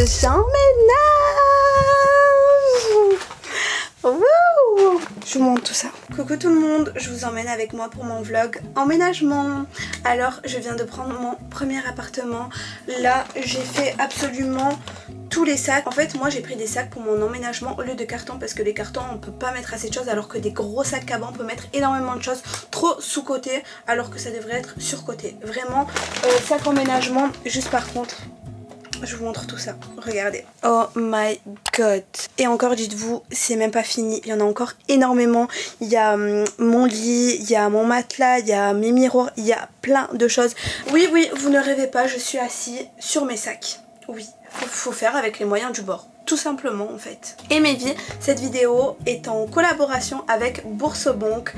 j'emménage. Wouh! Je vous montre tout ça. Coucou tout le monde, je vous emmène avec moi pour mon vlog emménagement. Alors je viens de prendre mon premier appartement. Là j'ai fait absolument tous les sacs. En fait moi j'ai pris des sacs pour mon emménagement au lieu de cartons, parce que les cartons on peut pas mettre assez de choses, alors que des gros sacs cabas on peut mettre énormément de choses, trop sous côté alors que ça devrait être sur côté. Vraiment sac emménagement. Juste par contre je vous montre tout ça, regardez. Oh my god. Et encore dites-vous, c'est même pas fini, il y en a encore énormément. Il y a mon lit, il y a mon matelas, il y a mes miroirs, il y a plein de choses. Oui, vous ne rêvez pas, je suis assise sur mes sacs. Oui, faut faire avec les moyens du bord. Tout simplement en fait. Et mes vies, cette vidéo est en collaboration avec Boursobank.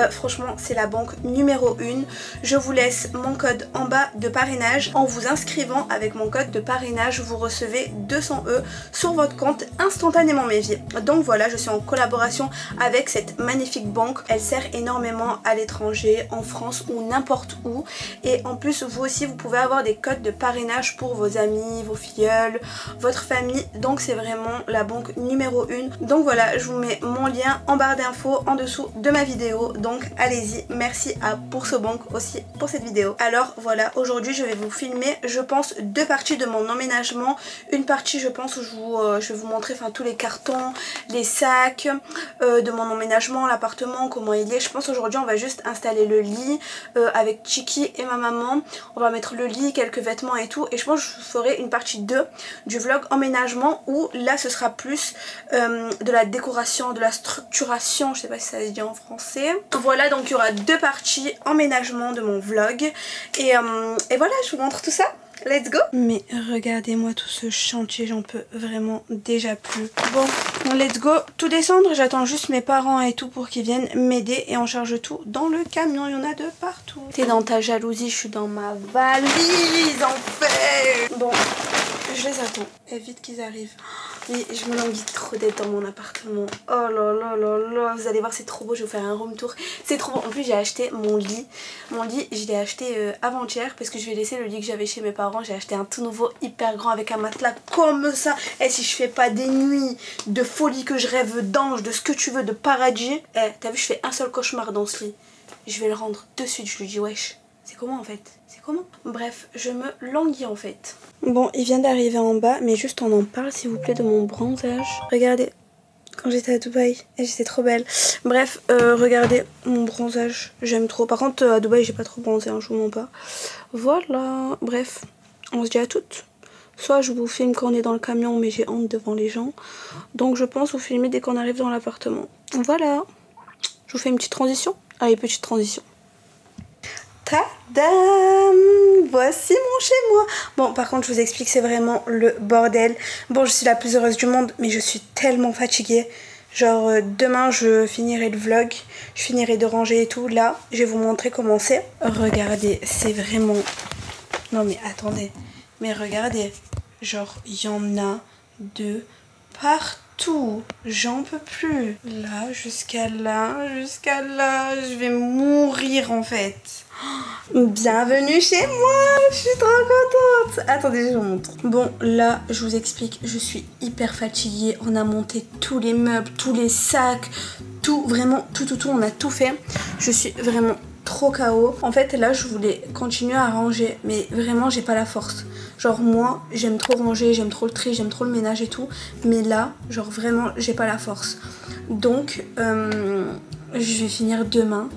Franchement c'est la banque numéro 1. Je vous laisse mon code en bas de parrainage. En vous inscrivant avec mon code de parrainage, vous recevez 200 € sur votre compte instantanément mes vies. Donc voilà, je suis en collaboration avec cette magnifique banque. Elle sert énormément à l'étranger, en France ou n'importe où. Et en plus vous aussi vous pouvez avoir des codes de parrainage pour vos amis, vos filleuls, votre famille. Donc c'est vraiment la banque numéro 1. Donc voilà, je vous mets mon lien en barre d'infos en dessous de ma vidéo. Donc allez-y, merci à Boursobank aussi pour cette vidéo. Alors voilà, aujourd'hui je vais vous filmer, je pense, 2 parties de mon emménagement. Une partie je pense où je vais vous montrer tous les cartons, les sacs de mon emménagement, l'appartement, comment il est. Je pense aujourd'hui on va juste installer le lit avec Chiki et ma maman. On va mettre le lit, quelques vêtements et tout. Et je pense que je ferai une partie 2 du vlog emménagement où là ce sera plus de la décoration, de la structuration, je sais pas si ça se dit en français. Voilà, donc il y aura 2 parties emménagement de mon vlog. Et voilà, je vous montre tout ça. Let's go! Mais regardez-moi tout ce chantier, j'en peux vraiment déjà plus. Bon, let's go! Tout descendre, j'attends juste mes parents et tout pour qu'ils viennent m'aider et on charge tout dans le camion, il y en a de partout. T'es dans ta jalousie, je suis dans ma valise en fait! Bon, je les attends, et vite qu'ils arrivent. Mais je me languis trop d'être dans mon appartement. Oh là là là là. Vous allez voir, c'est trop beau. Je vais vous faire un room tour. C'est trop beau. En plus, j'ai acheté mon lit. Mon lit, je l'ai acheté avant-hier parce que je vais laisser le lit que j'avais chez mes parents. J'ai acheté un tout nouveau hyper grand avec un matelas comme ça. Et si je fais pas des nuits de folie, que je rêve d'ange, de ce que tu veux, de paradis. T'as vu, je fais un seul cauchemar dans ce lit. Je vais le rendre de suite. Je lui dis, wesh. C'est comment en fait? C'est comment? Bref, je me languis en fait. Bon, il vient d'arriver en bas, mais juste on en parle s'il vous plaît de mon bronzage. Regardez, quand j'étais à Dubaï, j'étais trop belle. Bref, regardez mon bronzage, j'aime trop. Par contre, à Dubaï, j'ai pas trop bronzé, hein, je vous mens pas. Voilà, bref, on se dit à toutes. Soit je vous filme quand on est dans le camion, mais j'ai honte devant les gens. Donc je pense vous filmer dès qu'on arrive dans l'appartement. Voilà, je vous fais une petite transition. Allez, petite transition. Tadam! Voici mon chez-moi. Bon, par contre, je vous explique, c'est vraiment le bordel. Bon, je suis la plus heureuse du monde, mais je suis tellement fatiguée. Genre, demain, je finirai le vlog. Je finirai de ranger et tout. Là, je vais vous montrer comment c'est. Regardez, c'est vraiment... Non, mais attendez. Mais regardez. Genre, il y en a de partout. J'en peux plus. Là, jusqu'à là, jusqu'à là. Je vais mourir, en fait. Bienvenue chez moi, je suis trop contente. Attendez, je vous montre. Bon, là, je vous explique, je suis hyper fatiguée. On a monté tous les meubles, tous les sacs, tout, vraiment, tout, on a tout fait. Je suis vraiment trop KO. En fait, là, je voulais continuer à ranger, mais vraiment, j'ai pas la force. Genre, moi, j'aime trop ranger, j'aime trop le tri, j'aime trop le ménage et tout. Mais là, genre, vraiment, j'ai pas la force. Donc, je vais finir demain.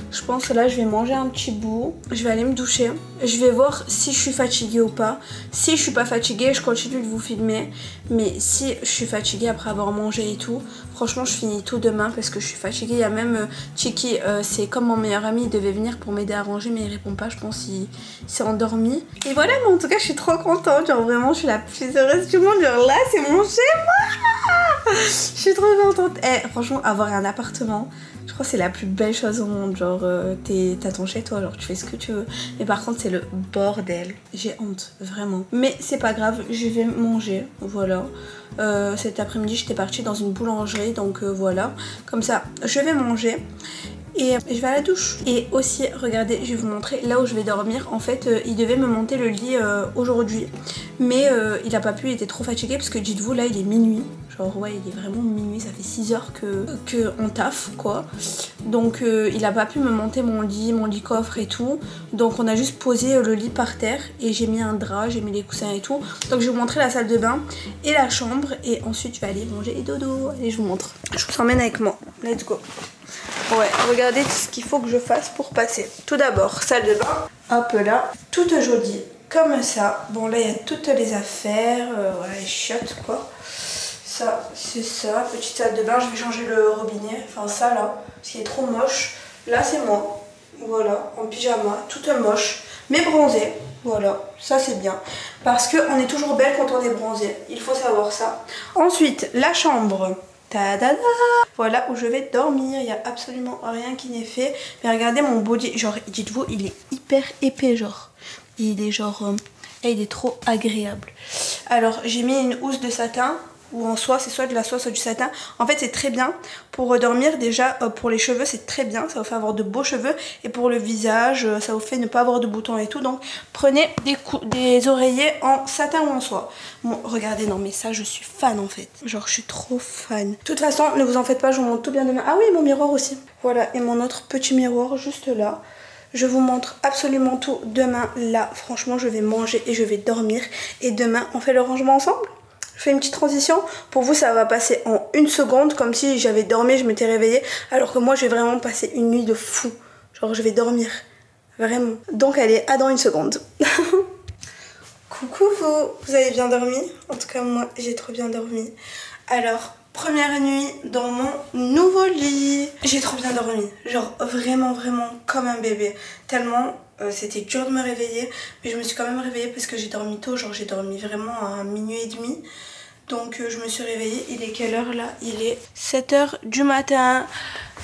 Je pense que là je vais manger un petit bout, je vais aller me doucher, je vais voir si je suis fatiguée ou pas. Si je suis pas fatiguée, je continue de vous filmer, mais si je suis fatiguée après avoir mangé et tout, franchement je finis tout demain parce que je suis fatiguée. Il y a même Chiki, c'est comme mon meilleur ami, il devait venir pour m'aider à ranger mais il répond pas, je pense qu'il s'est endormi. Et voilà, mais en tout cas je suis trop contente, genre vraiment je suis la plus heureuse du monde, genre là c'est mon chez-moi. Je suis trop contente. Franchement avoir un appartement, je crois que c'est la plus belle chose au monde. Genre t'as ton chez toi, genre tu fais ce que tu veux. Mais par contre c'est le bordel. J'ai honte, vraiment. Mais c'est pas grave, je vais manger, voilà. Cet après-midi j'étais partie dans une boulangerie, donc voilà. Comme ça je vais manger. et je vais à la douche. Et aussi, regardez, je vais vous montrer là où je vais dormir. En fait, il devait me monter le lit aujourd'hui, mais il a pas pu, il était trop fatigué parce que dites-vous, là il est minuit. Genre ouais, il est vraiment minuit, ça fait 6 heures que on taffe quoi. Donc il a pas pu me monter mon lit coffre et tout. Donc on a juste posé le lit par terre et j'ai mis un drap, j'ai mis les coussins et tout. Donc je vais vous montrer la salle de bain et la chambre et ensuite je vais aller manger et dodo. Allez, je vous montre. Je vous emmène avec moi. Let's go. Ouais, regardez tout ce qu'il faut que je fasse pour passer. Tout d'abord, salle de bain. Hop là, toute jolie comme ça. Bon là il y a toutes les affaires, voilà les chiottes quoi. Ça, c'est ça, petite salle de bain, je vais changer le robinet, enfin ça là, parce qu'il est trop moche. Là c'est moi, voilà, en pyjama, toute moche, mais bronzée, voilà, ça c'est bien. Parce qu'on est toujours belle quand on est bronzée, il faut savoir ça. Ensuite, la chambre, ta-da-da, voilà où je vais dormir, il n'y a absolument rien qui n'est fait. Mais regardez mon body, genre dites-vous, il est hyper épais genre, il est genre, il est trop agréable. Alors j'ai mis une housse de satin, ou en soie, c'est soit de la soie soit du satin. En fait c'est très bien pour dormir déjà, pour les cheveux c'est très bien, ça vous fait avoir de beaux cheveux, et pour le visage ça vous fait ne pas avoir de boutons et tout. Donc prenez des oreillers en satin ou en soie. Bon regardez, non mais ça je suis fan en fait, genre je suis trop fan. De toute façon ne vous en faites pas, je vous montre tout bien demain. Ah oui, mon miroir aussi, voilà, et mon autre petit miroir juste là. Je vous montre absolument tout demain. Là franchement je vais manger et je vais dormir, et demain on fait le rangement ensemble. Je fais une petite transition. Pour vous, ça va passer en 1 seconde, comme si j'avais dormi, je m'étais réveillée. Alors que moi, je vais vraiment passer une nuit de fou. Genre, je vais dormir. Vraiment. Donc, allez, à dans 1 seconde. Coucou vous. Vous avez bien dormi? En tout cas, moi, j'ai trop bien dormi. Alors, première nuit dans mon nouveau lit. J'ai trop bien dormi. Genre, vraiment, vraiment comme un bébé. Tellement... c'était dur de me réveiller, mais je me suis quand même réveillée parce que j'ai dormi tôt, genre j'ai dormi vraiment à 00h30. Donc je me suis réveillée, il est quelle heure là? Il est 7 h du matin.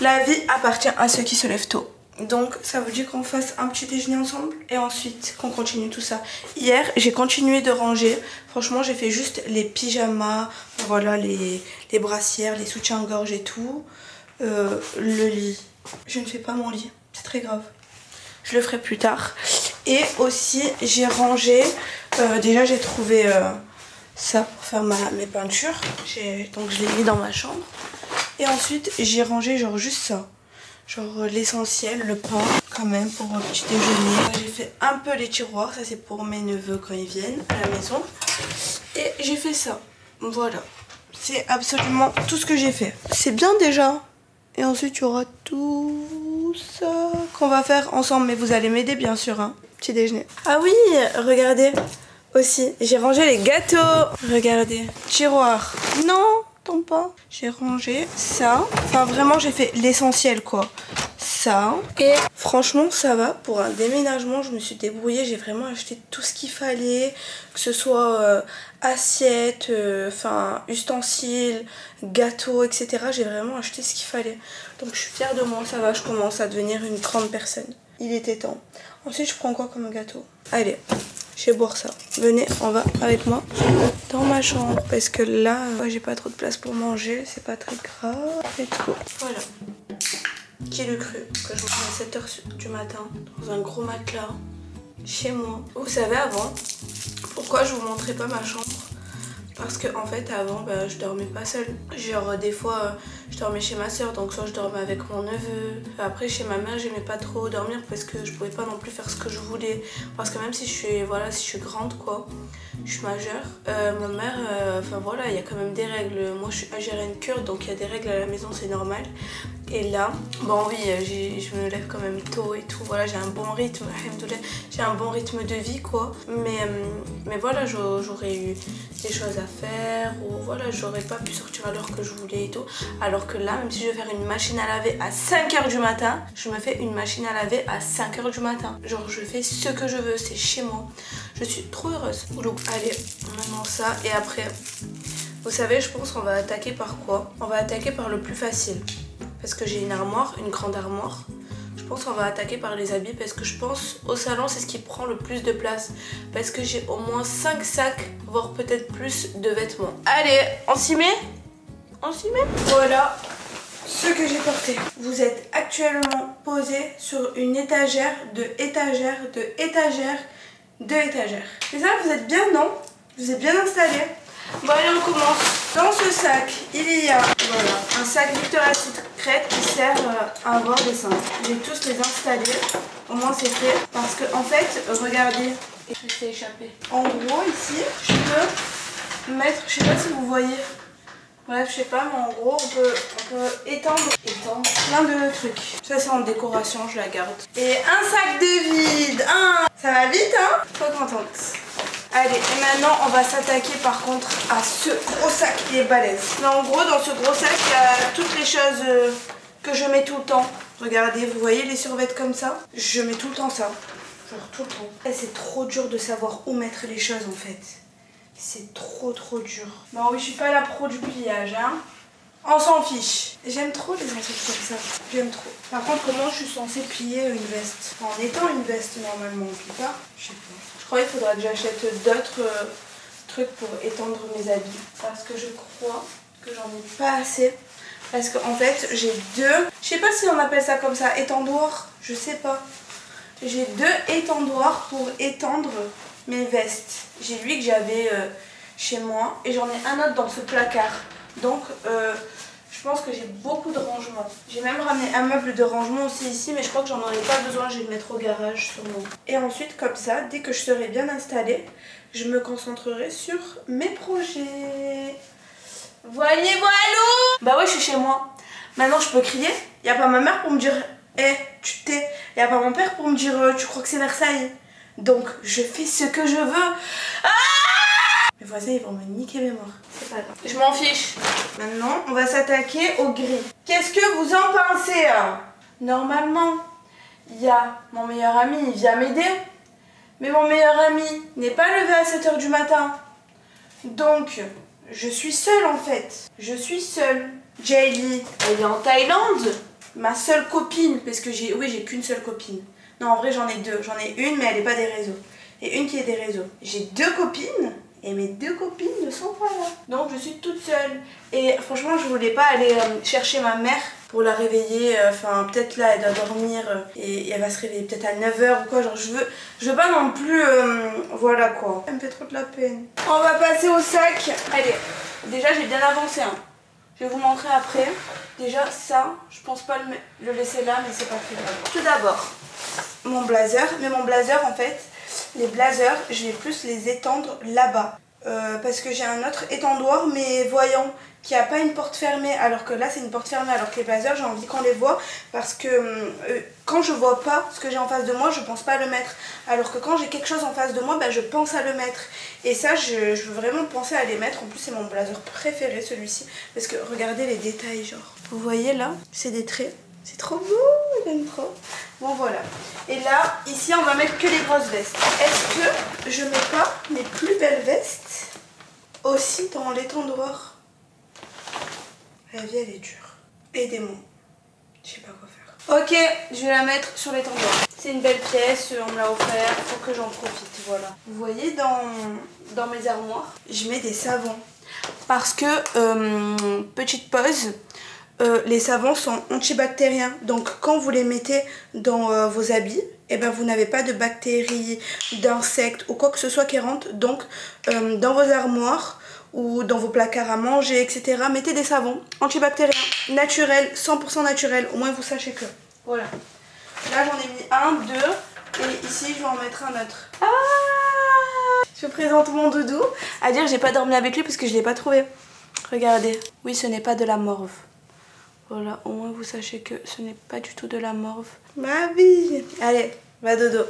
La vie appartient à ceux qui se lèvent tôt. Donc ça veut dire qu'on fasse un petit déjeuner ensemble et ensuite qu'on continue tout ça. Hier j'ai continué de ranger, franchement j'ai fait juste les pyjamas, voilà les brassières, les soutiens-gorge et tout. Le lit, je ne fais pas mon lit, c'est très grave. Je le ferai plus tard. Et aussi j'ai rangé, déjà j'ai trouvé ça pour faire mes peintures. Donc je l'ai mis dans ma chambre. Et ensuite j'ai rangé genre juste ça. Genre l'essentiel, le pain quand même pour un petit déjeuner. J'ai fait un peu les tiroirs, ça c'est pour mes neveux quand ils viennent à la maison. Et j'ai fait ça, voilà. C'est absolument tout ce que j'ai fait. C'est bien déjà. Et ensuite il y aura tout ça qu'on va faire ensemble. Mais vous allez m'aider bien sûr, hein. Petit déjeuner. Ah oui, regardez. Aussi, j'ai rangé les gâteaux. Regardez. Tiroir. Non, tombe pas. J'ai rangé ça. Enfin vraiment j'ai fait l'essentiel quoi. Ça. Et franchement ça va. Pour un déménagement je me suis débrouillée. J'ai vraiment acheté tout ce qu'il fallait. Que ce soit assiettes, ustensiles, gâteaux, etc. J'ai vraiment acheté ce qu'il fallait. Donc je suis fière de moi. Ça va, je commence à devenir une grande personne. Il était temps. Ensuite je prends quoi comme gâteau? Allez, je vais boire ça. Venez, on va avec moi dans ma chambre. Parce que là, j'ai pas trop de place pour manger. C'est pas très grave. Et tout. Voilà. Qui l'eût cru que je me à 7 h du matin dans un gros matelas chez moi. Vous savez avant, pourquoi je vous montrais pas ma chambre? Parce que en fait avant je dormais pas seule. Genre des fois je dormais chez ma soeur, donc soit je dormais avec mon neveu. Après chez ma mère j'aimais pas trop dormir parce que je pouvais pas non plus faire ce que je voulais. Parce que même si je suis grande quoi, je suis majeure, ma mère, voilà, il y a quand même des règles. Moi je suis algérienne kurde, donc il y a des règles à la maison, c'est normal. Et là, bon oui, je me lève quand même tôt et tout, voilà, j'ai un bon rythme, j'ai un bon rythme de vie quoi. Mais voilà, j'aurais eu des choses à faire, ou voilà, j'aurais pas pu sortir à l'heure que je voulais et tout. Alors que là, même si je vais faire une machine à laver à 5 h du matin, je me fais une machine à laver à 5 h du matin. Genre je fais ce que je veux, c'est chez moi. Je suis trop heureuse. Donc allez, maintenant ça, et après, vous savez, je pense qu'on va attaquer par quoi? On va attaquer par le plus facile. Parce que j'ai une armoire, une grande armoire. Je pense qu'on va attaquer par les habits parce que je pense au salon c'est ce qui prend le plus de place. Parce que j'ai au moins 5 sacs, voire peut-être plus de vêtements. Allez, on s'y met? On s'y met? Voilà. ce que j'ai porté. Vous êtes actuellement posé sur une étagère de étagère de étagère de étagère. Et ça, vous êtes bien, non? Vous êtes bien installé? Bon allez, on commence. Dans ce sac, il y a voilà, un sac Victoria's Secret qui sert à avoir des cintres. Je vais tous les installer. Au moins c'est fait. Parce que en fait, regardez. Je vais échapper. En gros ici, je peux mettre, je sais pas si vous voyez. Bref, je sais pas, mais en gros, on peut étendre plein de trucs. Ça, c'est en décoration, je la garde. Et un sac de vide. Ça va vite, hein? Trop contente. Allez, et maintenant, on va s'attaquer par contre à ce gros sac qui est balèze. Mais en gros, dans ce gros sac, il y a toutes les choses que je mets tout le temps. Regardez, vous voyez les survêtements comme ça? Je mets tout le temps ça. Genre tout le temps. Et c'est trop dur de savoir où mettre les choses en fait. C'est trop dur. Bon oui, je suis pas la pro du pliage, hein. On s'en fiche. J'aime trop les ancêtres comme ça. J'aime trop. Par contre, comment je suis censée plier une veste? En étant une veste, normalement, on plie pas. Je sais pas. Je crois qu'il faudra que j'achète d'autres trucs pour étendre mes habits. Parce que je crois que j'en ai pas assez. Parce qu'en fait, j'ai deux... Je sais pas si on appelle ça comme ça, étendoirs. Je sais pas. J'ai deux étendoirs pour étendre mes vestes. J'ai lui que j'avais chez moi et j'en ai un autre dans ce placard. Donc je pense que j'ai beaucoup de rangement. J'ai même ramené un meuble de rangement aussi ici, mais je crois que j'en aurai pas besoin, je vais le mettre au garage sûrement. Et ensuite comme ça, dès que je serai bien installée, je me concentrerai sur mes projets. Voyez, voilou. Bah ouais, je suis chez moi. Maintenant je peux crier. Il n'y a pas ma mère pour me dire hé, tu t'es. Il n'y a pas mon père pour me dire tu crois que c'est Versailles. Donc je fais ce que je veux. Mes voisins ils vont me niquer mes morts. C'est pas grave. Je m'en fiche. Maintenant on va s'attaquer au gris. Qu'est-ce que vous en pensez hein? Normalement il y a mon meilleur ami, il vient m'aider. Mais mon meilleur ami n'est pas levé à 7 h du matin. Donc je suis seule en fait. Je suis seule. Jaylee, elle est en Thaïlande. Ma seule copine, parce que j'ai qu'une seule copine. Non, en vrai, j'en ai deux. J'en ai une, mais elle n'est pas des réseaux. Et une qui est des réseaux. J'ai deux copines, et mes deux copines ne sont pas là. Donc, je suis toute seule. Et franchement, je voulais pas aller chercher ma mère pour la réveiller. Enfin, peut-être là, elle doit dormir et elle va se réveiller peut-être à 9 h ou quoi. Genre, je veux pas non plus... voilà quoi. Elle me fait trop de la peine. On va passer au sac. Allez, déjà, j'ai bien avancé. Hein. Je vais vous montrer après. Déjà, ça, je pense pas le laisser là, mais c'est pas très grave. Tout d'abord, mon blazer. Mais mon blazer, en fait, les blazers, je vais plus les étendre là-bas. Parce que j'ai un autre étendoir, mais voyant, qui a pas une porte fermée, alors que là, c'est une porte fermée. Alors que les blazers, j'ai envie qu'on les voit, parce que quand je vois pas ce que j'ai en face de moi, je pense pas à le mettre. Alors que quand j'ai quelque chose en face de moi, bah, je pense à le mettre. Et ça, je veux vraiment penser à les mettre. En plus, c'est mon blazer préféré, celui-ci. Parce que regardez les détails, genre. Vous voyez là, c'est des traits. C'est trop beau, j'aime trop. Bon, voilà. Et là, ici, on va mettre que les grosses vestes. Est-ce que je mets pas mes plus belles vestes aussi dans l'étendoir? La vie, elle est dure. Aidez-moi. Je sais pas quoi faire. Ok, je vais la mettre sur l'étendoir. C'est une belle pièce, on me l'a offert, faut que j'en profite, voilà. Vous voyez, dans mes armoires, je mets des savons. Parce que, petite pause, les savons sont antibactériens. Donc quand vous les mettez dans vos habits, eh ben, vous n'avez pas de bactéries, d'insectes ou quoi que ce soit qui rentre. Donc dans vos armoires ou dans vos placards à manger, etc. mettez des savons antibactériens, naturels, 100% naturels. Au moins vous sachez que. Voilà. Là j'en ai mis un, deux. Et ici je vais en mettre un autre. Ah, je présente mon doudou. À dire j'ai pas dormi avec lui parce que je l'ai pas trouvé. Regardez. Oui, ce n'est pas de la morve. Voilà, au moins vous sachez que ce n'est pas du tout de la morve. Ma vie. Allez, va dodo.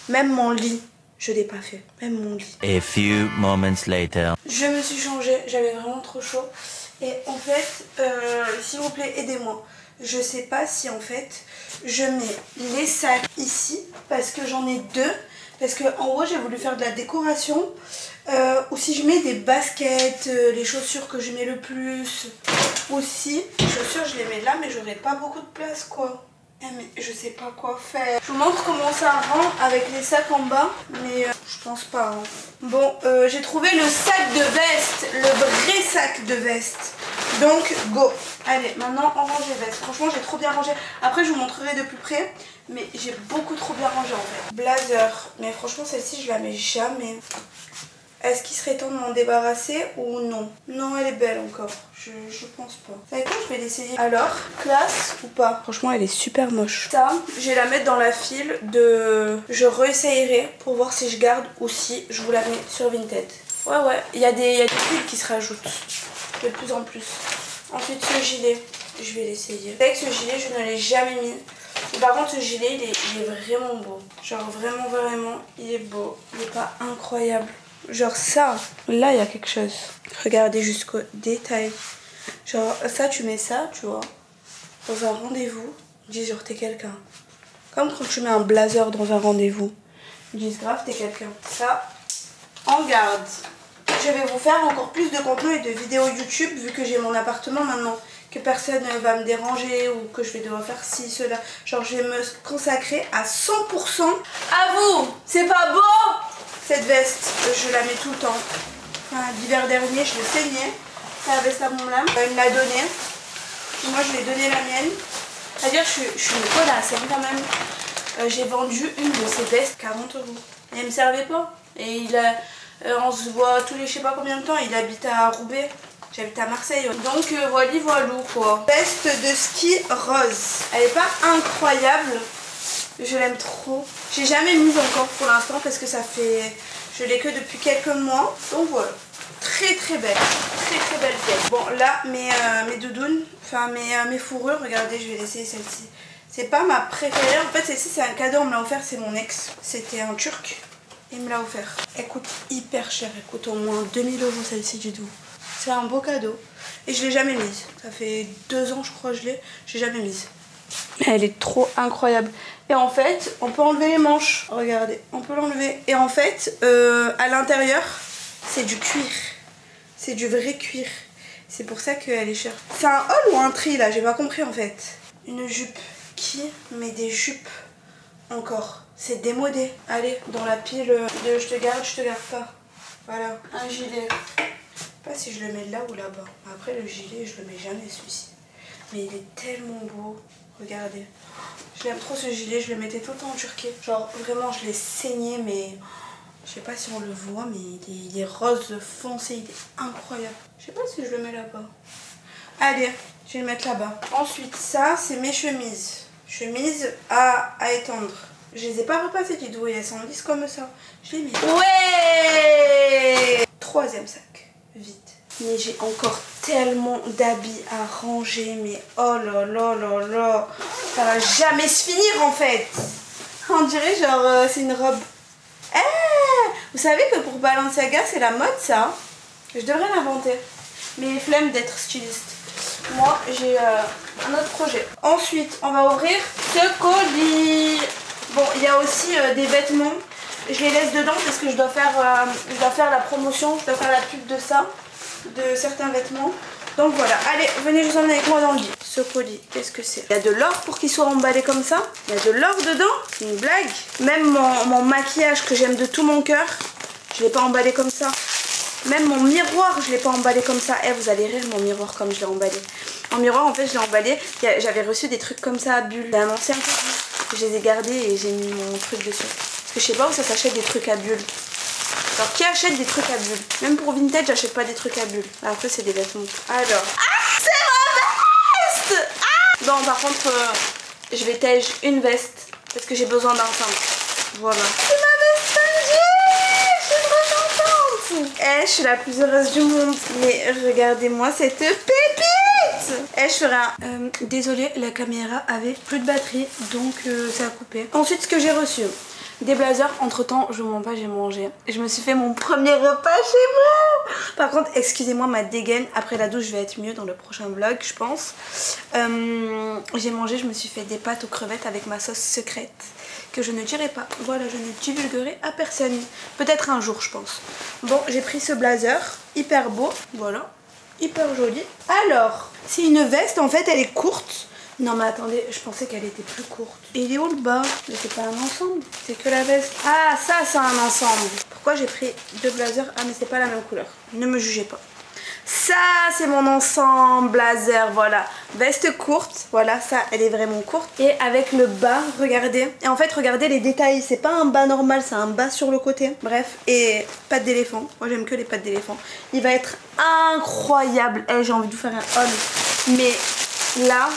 Même mon lit, je l'ai pas fait. Même mon lit. A few moments later. Je me suis changée, j'avais vraiment trop chaud. Et en fait, s'il vous plaît, aidez-moi. Je sais pas si en fait, je mets les sacs ici, parce que j'en ai deux. Parce qu'en haut, j'ai voulu faire de la décoration. Ou si je mets des baskets, les chaussures que je mets le plus. Aussi, les chaussures, je les mets là, mais j'aurai pas beaucoup de place, quoi. Mais je sais pas quoi faire. Je vous montre comment ça rend avec les sacs en bas, mais je pense pas. Hein. Bon, j'ai trouvé le sac de veste, le vrai sac de veste. Donc go. Allez, maintenant on range les vestes. Franchement j'ai trop bien rangé. Après je vous montrerai de plus près. Mais j'ai beaucoup trop bien rangé en fait. Blazer. Mais franchement celle-ci je la mets jamais. Est-ce qu'il serait temps de m'en débarrasser ou non? Non, elle est belle encore. Je pense pas. Vous savez quoi, je vais l'essayer. Alors, classe ou pas? Franchement, elle est super moche. Ça, je vais la mettre dans la file de... Je réessayerai pour voir si je garde ou si je vous la mets sur Vinted. Ouais, il y a des fils qui se rajoutent de plus en plus. Ensuite, ce gilet, je vais l'essayer. Avec ce gilet, je ne l'ai jamais mis. Par contre, ce gilet, il est vraiment beau. Genre, vraiment, il est beau. Il est pas incroyable. Genre ça, là il y a quelque chose. Regardez jusqu'au détail. Genre ça tu mets ça, tu vois, dans un rendez-vous, ils disent genre t'es quelqu'un. Comme quand tu mets un blazer dans un rendez-vous, ils disent grave t'es quelqu'un. Ça, en garde. Je vais vous faire encore plus de contenu et de vidéos YouTube vu que j'ai mon appartement maintenant. Que personne ne va me déranger ou que je vais devoir faire ci, cela. Genre je vais me consacrer à 100% à vous. C'est pas beau? Cette veste, je la mets tout le temps. Enfin, l'hiver dernier, je le saignais. C'est la veste à mon lame. Elle me l'a donnée. Moi, je lui ai donné la mienne. C'est-à-dire, je suis une connasse quand même. J'ai vendu une de ces vestes 40 €. Et elle me servait pas. Et il a, on se voit tous les je sais pas combien de temps. Il habite à Roubaix. J'habite à Marseille. Donc, voilà quoi. Veste de ski rose. Elle est pas incroyable. Je l'aime trop. J'ai jamais mise encore pour l'instant parce que ça fait... Je l'ai que depuis quelques mois. Donc voilà. Très belle. Très belle pièce. Bon là mes doudounes, enfin mes fourrures, regardez je vais laisser celle-ci. C'est pas ma préférée. En fait celle-ci c'est un cadeau, on me l'a offert, c'est mon ex. C'était un turc. Il me l'a offert. Elle coûte hyper cher. Elle coûte au moins 2000 € celle-ci du tout. C'est un beau cadeau. Et je l'ai jamais mise. Ça fait 2 ans je crois que je l'ai. J'ai jamais mise. Elle est trop incroyable. Et en fait, on peut enlever les manches. Regardez, on peut l'enlever. Et en fait, à l'intérieur, c'est du cuir. C'est du vrai cuir. C'est pour ça qu'elle est chère. C'est un haul ou un tri là? J'ai pas compris en fait. Une jupe. Qui met des jupes encore? C'est démodé. Allez, dans la pile de je te garde pas. Voilà, un gilet. Je sais pas si je le mets là ou là-bas. Après le gilet, je le mets jamais celui-ci. Mais il est tellement beau. Regardez. Je l'aime trop ce gilet, je le mettais tout le temps en Turquie. Genre vraiment je l'ai saigné mais je sais pas si on le voit mais il est rose foncé, il est incroyable. Je sais pas si je le mets là-bas. Allez, je vais le mettre là-bas. Ensuite ça c'est mes chemises. Chemises à étendre. Je les ai pas repassées du tout et elles sont lisses comme ça. Je les mets. Ouais. Troisième sac. Vite. Mais j'ai encore tellement d'habits à ranger, mais oh là là là là, ça va jamais se finir en fait. On dirait genre c'est une robe. Vous savez que pour Balenciaga c'est la mode ça. Je devrais l'inventer. Mais flemme d'être styliste. Moi j'ai un autre projet. Ensuite on va ouvrir ce colis. Bon il y a aussi des vêtements. Je les laisse dedans parce que je dois faire la promotion, je dois faire la pub de ça. De certains vêtements. Donc voilà, allez, venez, je vous emmène avec moi dans le lit. Ce colis, qu'est-ce que c'est? Il y a de l'or pour qu'il soit emballé comme ça. Il y a de l'or dedans. C'est une blague. Même mon maquillage que j'aime de tout mon cœur, je l'ai pas emballé comme ça. Même mon miroir, je l'ai pas emballé comme ça. Vous allez rire mon miroir comme je l'ai emballé. Mon miroir, en fait, je l'ai emballé. J'avais reçu des trucs comme ça à bulles. C'est un ancien colis. Je les ai gardés et j'ai mis mon truc dessus. Parce que je sais pas où ça s'achète des trucs à bulles. Alors qui achète des trucs à bulles? Même pour Vinted j'achète pas des trucs à bulles. Après c'est des vêtements. Alors. Ah c'est ma veste. Ah bon par contre je vais tège une veste. Parce que j'ai besoin d'un cintre. Voilà. C'est ma veste. Je suis trop contente. Je suis la plus heureuse du monde. Mais regardez-moi cette pépite. Je ferai un... désolée la caméra avait plus de batterie. Donc ça a coupé. Ensuite ce que j'ai reçu. Des blazers, entre temps, je vous mens pas, j'ai mangé. Je me suis fait mon premier repas chez moi. Par contre, excusez-moi ma dégaine. Après la douche, je vais être mieux dans le prochain vlog, je pense. J'ai mangé, je me suis fait des pâtes aux crevettes avec ma sauce secrète. Que je ne dirai pas. Voilà, je ne divulguerai à personne. Peut-être un jour, je pense. Bon, j'ai pris ce blazer, hyper beau. Voilà, hyper joli. Alors, c'est une veste, en fait, elle est courte. Non mais attendez, je pensais qu'elle était plus courte. Et il est où le bas? Mais c'est pas un ensemble, c'est que la veste. Ah ça c'est un ensemble. Pourquoi j'ai pris deux blazers? Ah mais c'est pas la même couleur, ne me jugez pas. Ça c'est mon ensemble blazer, voilà. Veste courte, voilà, ça elle est vraiment courte. Et avec le bas, regardez. Et en fait regardez les détails, c'est pas un bas normal, c'est un bas sur le côté. Bref, et pattes d'éléphant, moi j'aime que les pattes d'éléphant. Il va être incroyable. Eh, j'ai envie de vous faire un haul. Mais là,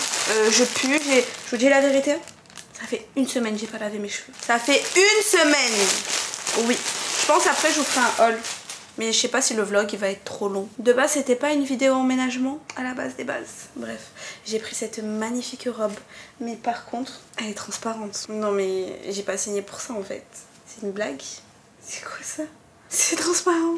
je pue, je vous dis la vérité. Ça fait une semaine que j'ai pas lavé mes cheveux. Ça fait une semaine. Oui, je pense après je vous ferai un haul. Mais je sais pas si le vlog il va être trop long. De base c'était pas une vidéo emménagement à la base des bases. Bref, j'ai pris cette magnifique robe. Mais par contre, elle est transparente. Non mais j'ai pas signé pour ça en fait. C'est une blague? C'est quoi ça? C'est transparent.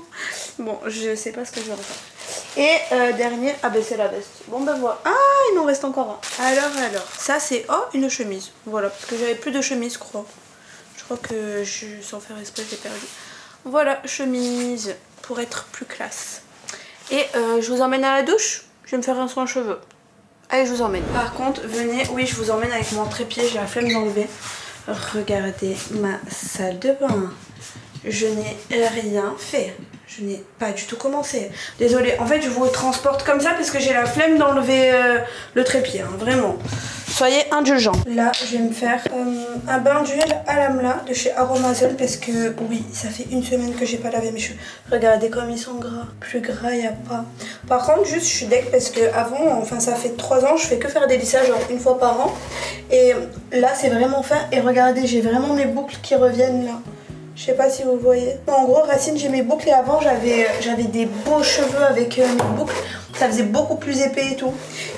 Bon, je sais pas ce que je vais en faire. Et dernier, ah ben c'est la veste. Bon ben voilà. Ah, il m'en reste encore un. Alors. Ça c'est, oh, une chemise. Voilà, parce que j'avais plus de chemise je crois. Je crois que sans faire exprès je l'ai perdu. Voilà, chemise pour être plus classe. Et je vous emmène à la douche. Je vais me faire un soin cheveux. Allez, je vous emmène. Par contre, venez, oui, je vous emmène avec mon trépied. J'ai la flemme d'enlever. Regardez ma salle de bain. Je n'ai rien fait. Je n'ai pas du tout commencé. Désolée, en fait je vous transporte comme ça parce que j'ai la flemme d'enlever le trépied, hein, vraiment. Soyez indulgents. Là, je vais me faire un bain d'huile à l'amla de chez Aromazone parce que oui, ça fait une semaine que j'ai pas lavé mes cheveux. Regardez comme ils sont gras. Plus gras, il n'y a pas. Par contre, juste je suis deck parce que avant, enfin ça fait 3 ans, je fais que faire des lissages genre une fois par an. Et là, c'est vraiment fin. Et regardez, j'ai vraiment mes boucles qui reviennent là. Je sais pas si vous voyez. En gros, Racine, j'ai mes boucles et avant, j'avais des beaux cheveux avec mes boucles. Ça faisait beaucoup plus épais et tout.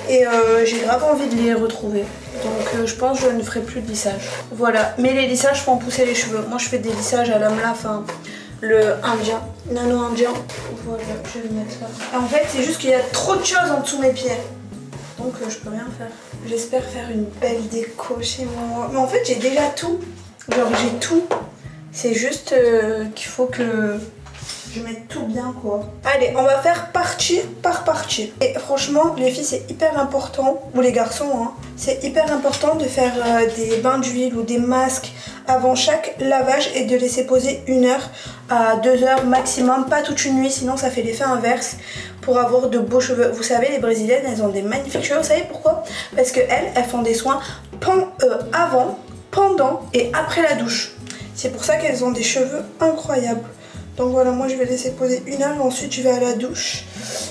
Et j'ai grave envie de les retrouver. Donc je pense que je ne ferai plus de lissage. Voilà. Mais les lissages font pousser les cheveux. Moi, je fais des lissages à l'amla, enfin le indien, nano indien. Voilà, je vais mettre ça. En fait, c'est juste qu'il y a trop de choses en dessous de mes pieds. Donc je peux rien faire. J'espère faire une belle déco chez moi. Mais en fait, j'ai déjà tout. Genre, j'ai tout. C'est juste qu'il faut que je mette tout bien quoi. Allez, on va faire partie par partie. Et franchement, les filles, c'est hyper important, ou les garçons, hein, c'est hyper important de faire des bains d'huile ou des masques avant chaque lavage et de laisser poser 1 heure à 2 heures maximum, pas toute une nuit, sinon ça fait l'effet inverse pour avoir de beaux cheveux. Vous savez, les brésiliennes, elles ont des magnifiques cheveux. Vous savez pourquoi? Parce qu'elles font des soins avant, pendant et après la douche. C'est pour ça qu'elles ont des cheveux incroyables. Donc voilà, moi je vais laisser poser 1 heure et ensuite je vais à la douche.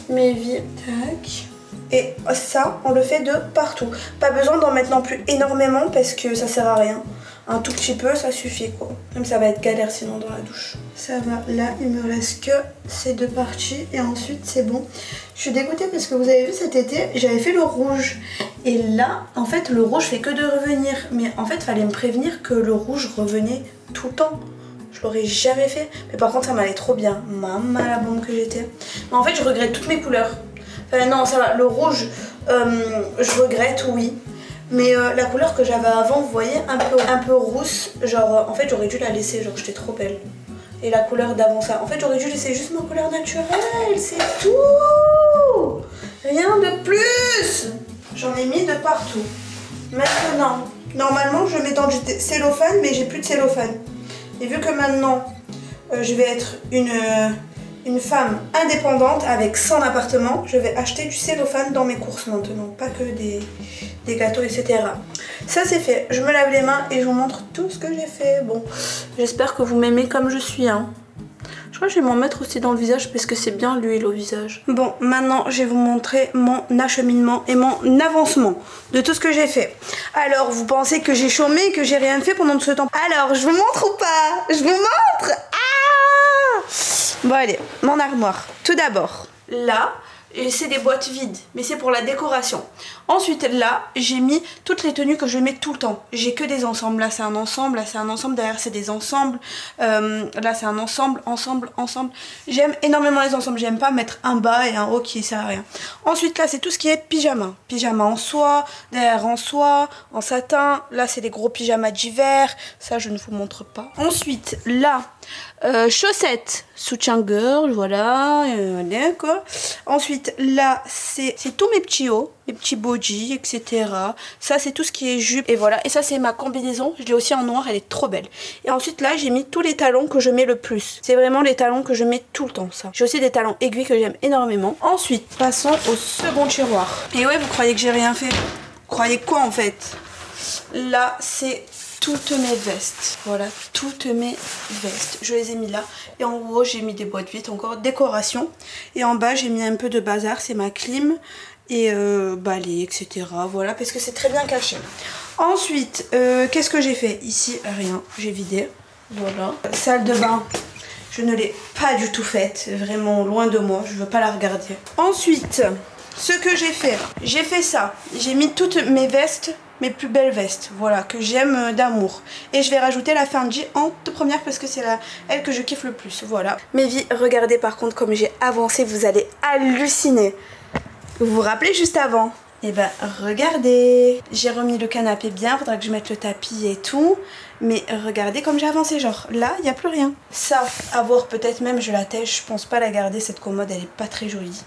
Mes vies, tac. Et ça, on le fait de partout. Pas besoin d'en mettre non plus énormément parce que ça sert à rien. Un tout petit peu, ça suffit quoi. Même ça va être galère sinon dans la douche. Ça va, là il me reste que ces 2 parties et ensuite c'est bon. Je suis dégoûtée parce que vous avez vu cet été, j'avais fait le rouge. Et là, en fait, le rouge fait que de revenir. Mais en fait, il fallait me prévenir que le rouge revenait tout le temps. Je l'aurais jamais fait. Mais par contre, ça m'allait trop bien. Maman, la bombe que j'étais. Mais en fait, je regrette toutes mes couleurs. Enfin, non, ça va. Le rouge, je regrette, oui. Mais la couleur que j'avais avant, vous voyez, un peu rousse. Genre, en fait, j'aurais dû la laisser. Genre, j'étais trop belle. Et la couleur d'avant ça. En fait, j'aurais dû laisser juste ma couleur naturelle. C'est tout. Rien de plus. J'en ai mis de partout. Maintenant, normalement, je mets dans du cellophane, mais j'ai plus de cellophane. Et vu que maintenant, je vais être une femme indépendante avec 100 appartements, je vais acheter du cellophane dans mes courses maintenant. Pas que des gâteaux, etc. Ça, c'est fait. Je me lave les mains et je vous montre tout ce que j'ai fait. Bon, j'espère que vous m'aimez comme je suis, hein. Je crois que je vais m'en mettre aussi dans le visage parce que c'est bien l'huile au visage. Bon, maintenant je vais vous montrer mon acheminement et mon avancement de tout ce que j'ai fait. Alors, vous pensez que j'ai chômé, que j'ai rien fait pendant tout ce temps? Alors, je vous montre ou pas? Je vous montre. Ah! Bon allez, mon armoire. Tout d'abord, là, c'est des boîtes vides, mais c'est pour la décoration. Ensuite, là, j'ai mis toutes les tenues que je mets tout le temps. J'ai que des ensembles. Là, c'est un ensemble. Là, c'est un ensemble. Derrière, c'est des ensembles. Là, c'est un ensemble, ensemble. J'aime énormément les ensembles. J'aime pas mettre un bas et un haut qui sert à rien. Ensuite, là, c'est tout ce qui est pyjama. Pyjama en soie, derrière en soie, en satin. Là, c'est des gros pyjamas d'hiver. Ça, je ne vous montre pas. Ensuite, là, Chaussettes, soutien girl, voilà, d'accord. Ensuite, là, c'est tous mes petits hauts, mes petits bodys, etc. Ça, c'est tout ce qui est jupe, et voilà. Et ça, c'est ma combinaison, je l'ai aussi en noir, elle est trop belle. Et ensuite, là, j'ai mis tous les talons que je mets le plus. C'est vraiment les talons que je mets tout le temps, ça. J'ai aussi des talons aiguilles que j'aime énormément. Ensuite, passons au second tiroir. Et ouais, vous croyez que j'ai rien fait? Vous croyez quoi, en fait? Là, c'est toutes mes vestes, voilà, toutes mes vestes, je les ai mis là. Et en haut j'ai mis des boîtes vides, encore décoration. Et en bas j'ai mis un peu de bazar, c'est ma clim et balai, etc. Voilà, parce que c'est très bien caché. Ensuite, qu'est-ce que j'ai fait? Ici, rien, j'ai vidé, voilà. Salle de bain, je ne l'ai pas du tout faite, vraiment loin de moi, je veux pas la regarder. Ensuite, ce que j'ai fait ça, j'ai mis toutes mes vestes, mes plus belles vestes, voilà, que j'aime d'amour. Et je vais rajouter la Fendi en toute première parce que c'est elle que je kiffe le plus, voilà. Mes vies, regardez par contre comme j'ai avancé, vous allez halluciner. Vous vous rappelez juste avant? Et ben regardez, j'ai remis le canapé bien, faudra que je mette le tapis et tout. Mais regardez comme j'ai avancé, genre là, il n'y a plus rien. Ça, à voir peut-être même, je la tèche, je pense pas la garder, cette commode, elle est pas très jolie.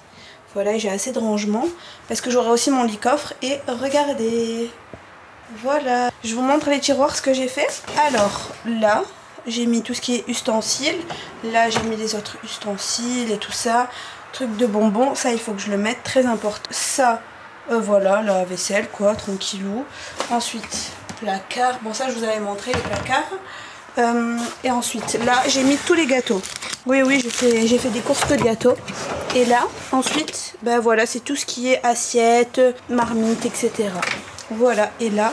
Voilà, j'ai assez de rangement parce que j'aurai aussi mon lit coffre et regardez. Voilà, je vous montre les tiroirs, ce que j'ai fait. Alors là, j'ai mis tout ce qui est ustensiles. Là, j'ai mis les autres ustensiles et tout ça. Truc de bonbons, ça il faut que je le mette, très important. Ça, voilà, la vaisselle quoi, tranquillou. Ensuite, placard. Bon, ça je vous avais montré les placards. Et ensuite, là, j'ai mis tous les gâteaux. Oui, j'ai fait des courses de gâteaux. Et là, ensuite, ben voilà, c'est tout ce qui est assiette, marmite, etc. Voilà, et là,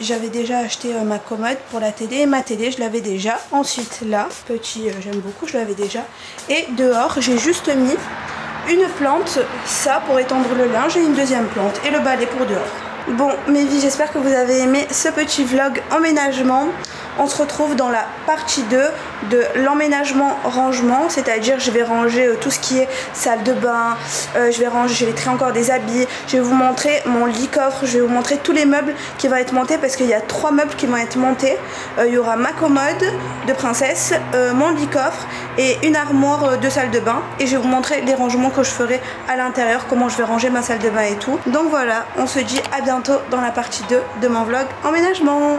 j'avais déjà acheté ma commode pour la télé. Et ma télé, je l'avais déjà. Ensuite, là, petit, j'aime beaucoup, je l'avais déjà. Et dehors, j'ai juste mis une plante, ça pour étendre le linge, et une deuxième plante. Et le balai pour dehors. Bon, mes vies, j'espère que vous avez aimé ce petit vlog emménagement. On se retrouve dans la partie 2 de l'emménagement rangement, c'est-à-dire je vais ranger tout ce qui est salle de bain, je vais trier encore des habits, je vais vous montrer mon lit coffre, je vais vous montrer tous les meubles qui vont être montés parce qu'il y a 3 meubles qui vont être montés. Il y aura ma commode de princesse, mon lit coffre et une armoire de salle de bain, et je vais vous montrer les rangements que je ferai à l'intérieur, comment je vais ranger ma salle de bain et tout. Donc voilà, on se dit à bientôt dans la partie 2 de mon vlog emménagement.